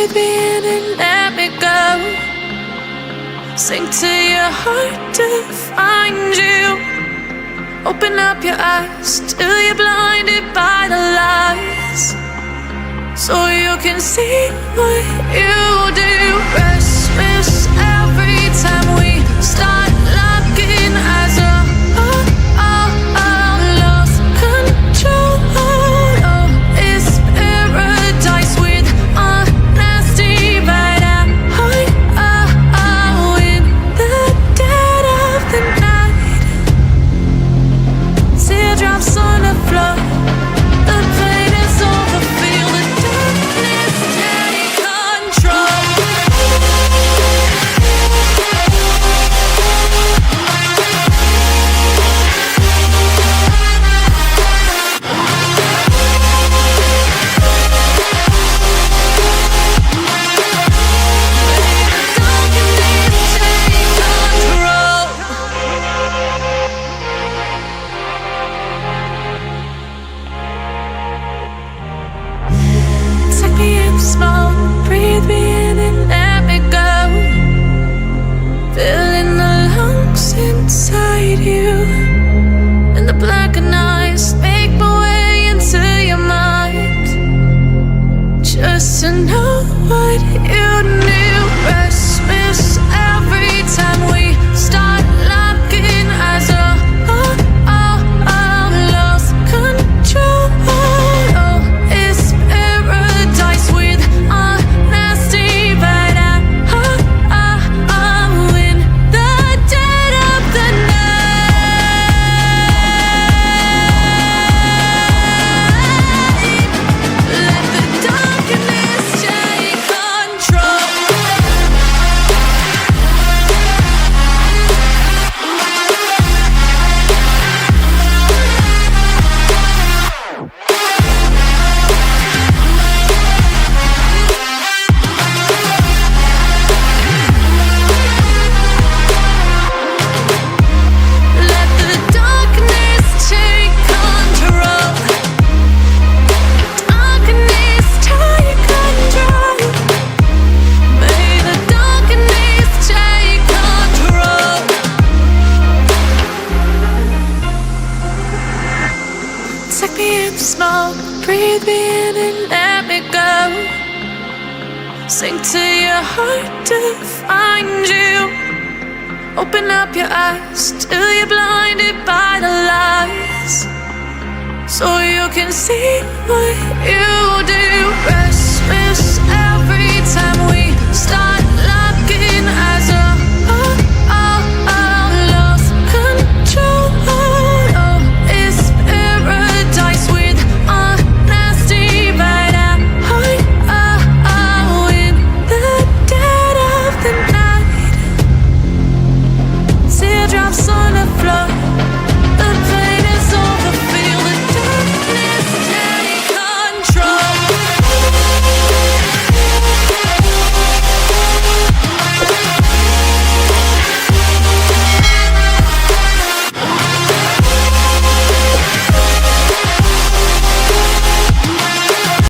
breathe me in and let me go. Sink to your heart to find you. Open up your eyes till you're blinded by the lies, so you can see what you do. Restless every time we start locking eyes. Lost control. Oh, it's paradise with honesty, but I'm in the dead of the night. Teardrops on the floor. The pain is over. Feel the darkness take control. Take me in small, breathe me in and let me go. Filling the lungs inside you, and the blackened eyes make my way into your mind, just to know what you knew. Restless every time we start locking eyes. Lost control. Oh, it's paradise with honesty, but I'm in the dead of the night. Let the darkness take control. Let the darkness take control. Darkness take control. May the darkness take control. Take me in small, breathe me in and let me go. Sink to your heart to find you. Open up your eyes till you're blinded by the lies, so you can see what you do. Restless every time we start locking eyes.